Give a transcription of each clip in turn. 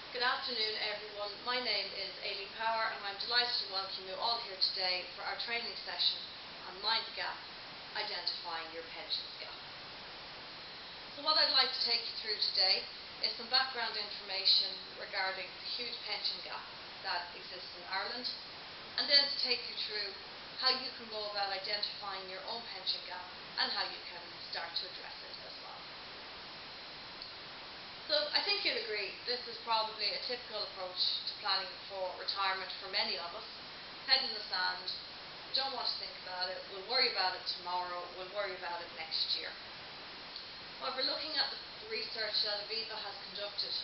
Good afternoon everyone, my name is Aileen Power and I'm delighted to welcome you all here today for our training session on Mind the Gap, Identifying Your Pensions Gap. So what I'd like to take you through today is some background information regarding the huge pension gap that exists in Ireland, and then to take you through how you can go about identifying your own pension gap and how you can start to address it as well. So I think you'll agree this is probably a typical approach to planning for retirement for many of us. Head in the sand, don't want to think about it, we'll worry about it tomorrow, we'll worry about it next year. However, looking at the research that Aviva has conducted,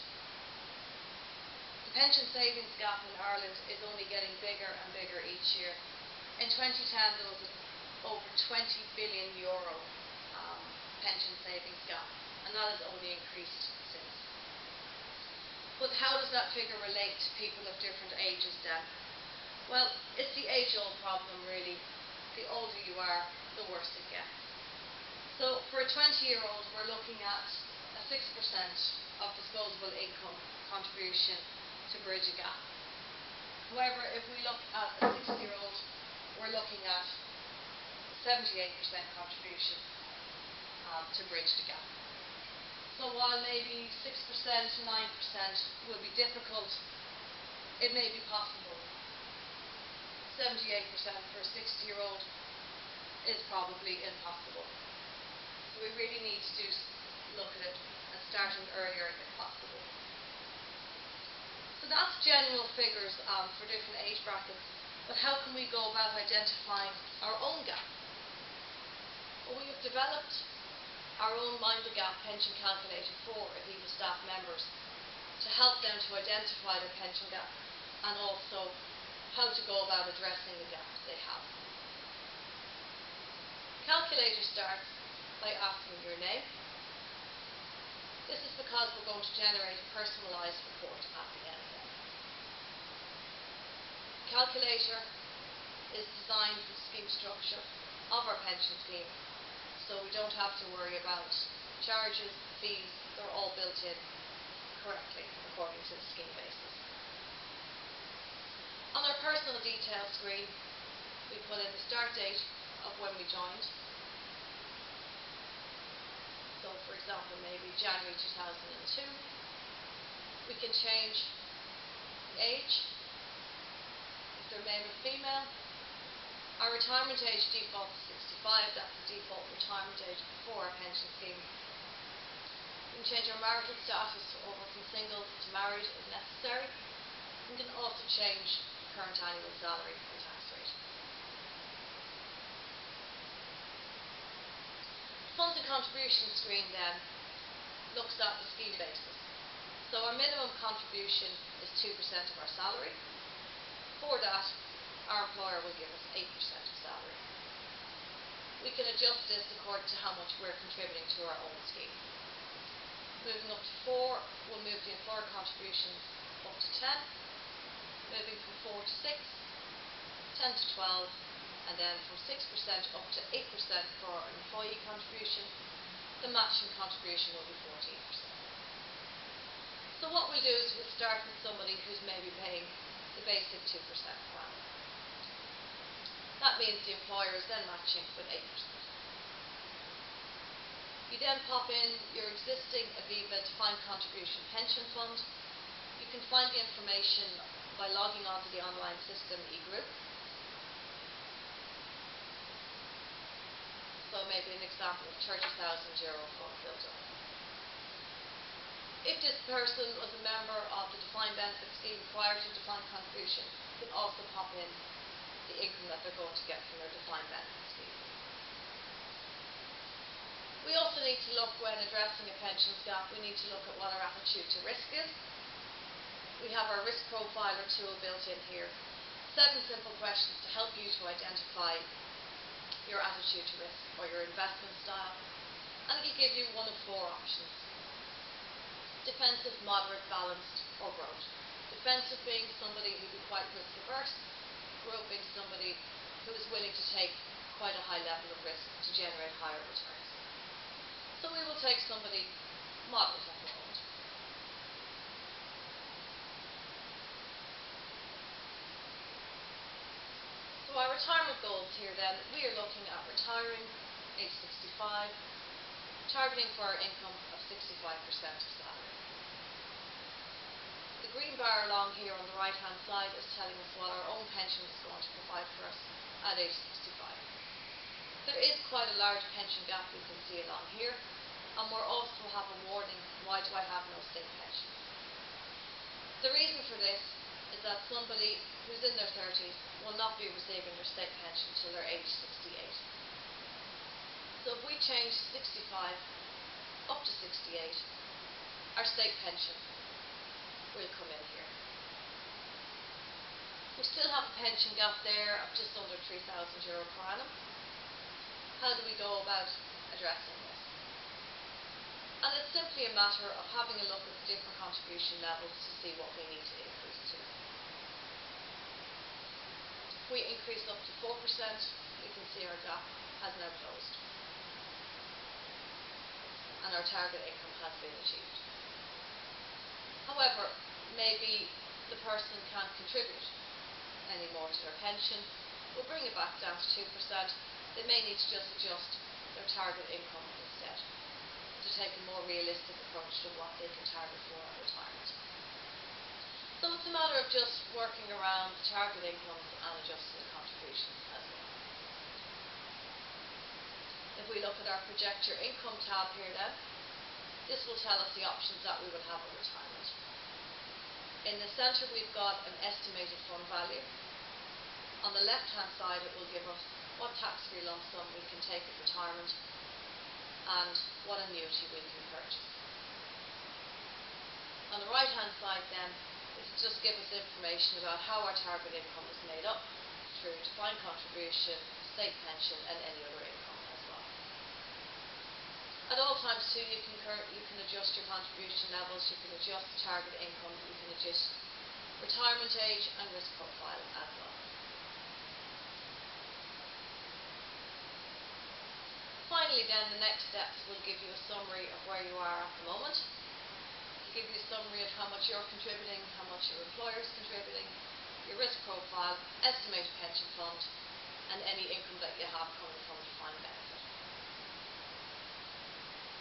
the pension savings gap in Ireland is only getting bigger and bigger each year. In 2010 there was over €20 billion pension savings gap, and that has only increased since. But how does that figure relate to people of different ages then? Well, it's the age-old problem really. The older you are, the worse it gets. So for a 20-year-old, we're looking at a 6% of disposable income contribution to bridge a gap. However, if we look at a 60-year-old, we're looking at 78% contribution to bridge the gap. So while maybe 6%, 9% will be difficult, it may be possible. 78% for a 60-year-old is probably impossible. So we really need to look at it and starting earlier if possible. So that's general figures for different age brackets, but how can we go about identifying our own gap? Well, we have developed our own Mind the Gap pension calculator for Aviva staff members to help them to identify their pension gap and also how to go about addressing the gaps they have. Calculator starts by asking your name. This is because we're going to generate a personalised report at the end then. The calculator is designed for the scheme structure of our pension scheme, so we don't have to worry about charges, fees, they're all built in correctly according to the scheme basis. On our personal details screen, we put in the start date of when we joined. So for example, maybe January 2002. We can change the age, if they're male or female. Our retirement age default is 65, that's the default retirement age for our pension scheme. We can change our marital status over from single to married if necessary. We can also change the current annual salary and tax rate. Funds and contribution screen then looks at the scheme basis. So our minimum contribution is 2% of our salary. For that, our employer will give us 8% of salary. We can adjust this according to how much we're contributing to our own scheme. Moving up to 4, we'll move the employer contributions up to 10. Moving from 4 to 6, 10 to 12, and then from 6% up to 8% for our employee contribution, the matching contribution will be 14%. So what we'll do is we'll start with somebody who's maybe paying the basic 2% per annum. That means the employer is then matching with 8%. You then pop in your existing Aviva defined contribution pension fund. You can find the information by logging onto the online system eGroup. So maybe an example of €30,000 fund built up. If this person was a member of the defined benefit scheme prior to defined contribution, you can also pop in the income that they're going to get from their defined benefit scheme. We also need to look, when addressing a pensions gap, we need to look at what our attitude to risk is. We have our risk profiler tool built in here. 7 simple questions to help you to identify your attitude to risk or your investment style, and it will give you one of 4 options. Defensive, moderate, balanced or growth. Defensive being somebody who is quite risk averse, growth being somebody who is willing to take quite a high level of risk to generate higher returns. So we will take somebody moderate at the moment. retirement goals here then, we are looking at retiring age 65, targeting for our income of 65% of salary. The green bar along here on the right hand side is telling us what our own pension is going to provide for us at age 65. There is quite a large pension gap we can see along here, and we also have a warning, why do I have no state pension? The reason for this is that somebody who's in their 30s will not be receiving their state pension until they're age 68. So if we change 65 up to 68, our state pension will come in here. We still have a pension gap there of just under €3,000 per annum. How do we go about addressing this? And it's simply a matter of having a look at the different contribution levels to see what we need to increase to. If we increase up to 4%, we can see our gap has now closed. And our target income has been achieved. However, maybe the person can't contribute any more to their pension. We'll bring it back down to 2%. They may need to just adjust their target income instead to take a more realistic approach to what they can target for at retirement. So it's a matter of just working around the target incomes and adjusting the contributions as well. If we look at our project your income tab here then, this will tell us the options that we will have at retirement. In the centre we've got an estimated fund value. On the left hand side it will give us what tax-free lump sum we can take at retirement and what annuity we can purchase. On the right hand side then, it will just give us information about how our target income is made up through defined contribution, state pension and any other income as well. At all times too, you can adjust your contribution levels, you can adjust the target income, you can adjust retirement age and risk profile as well. Finally then, the next steps will give you a summary of where you are at the moment. It will give you a summary of how much you're contributing, how much your employer is contributing, your risk profile, estimated pension fund, and any income that you have coming from a defined benefit.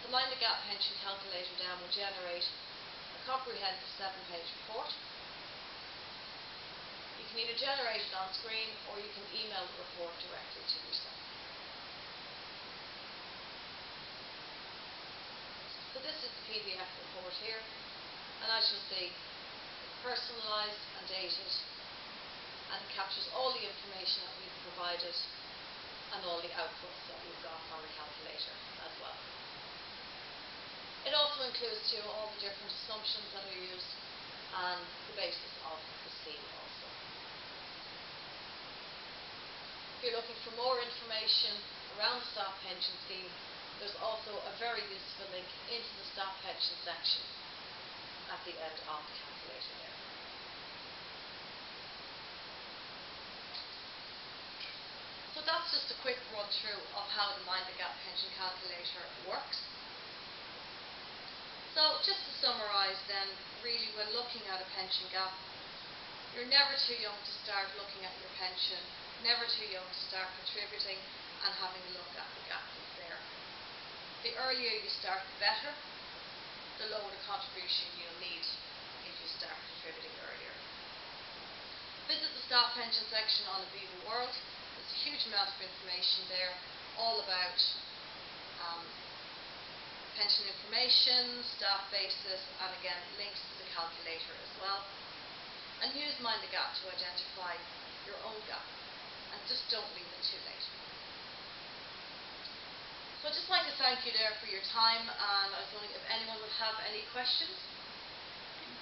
The Mind the Gap pension calculator then will generate a comprehensive 7-page report. You can either generate it on screen or you can email the report directly to yourself. So this is the PDF report here, and as you'll see, it's personalised and dated, and it captures all the information that we've provided and all the outputs that we've got from the calculator as well. It also includes too all the different assumptions that are used and the basis of the scheme also. If you're looking for more information around the staff pension scheme, there's also a very useful link into the staff pension section at the end of the calculator there. So that's just a quick run through of how the Mind the Gap pension calculator works. So just to summarise then, really when looking at a pension gap, you're never too young to start looking at your pension, never too young to start contributing and having a look at the gap that's there. The earlier you start, the better. The lower the contribution you'll need if you start contributing earlier. Visit the staff pension section on Aviva World. There's a huge amount of information there, all about pension information, staff basis, and again links to the calculator as well. And use Mind the Gap to identify your own gap, and just don't leave it too late. So I'd just like to thank you there for your time, and I was wondering if anyone would have any questions.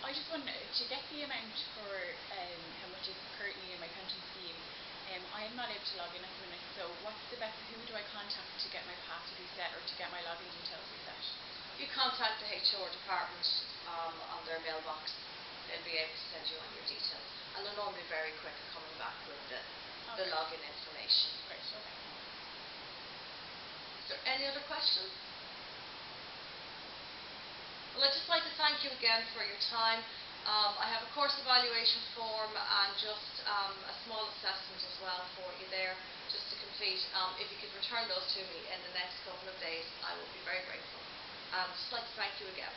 I just want to get the amount for how much is currently in my pension scheme. I am not able to log in at the minute, so what's the best, who do I contact to get my password reset or to get my login details reset? You contact the HR department on their mailbox. They'll be able to send you on your details, and they're normally very quick at coming back with the login information. Great, okay. Is there any other questions? Well, I'd just like to thank you again for your time. I have a course evaluation form and just a small assessment as well for you there, just to complete. If you could return those to me in the next couple of days, I will be very grateful. Just like to thank you again.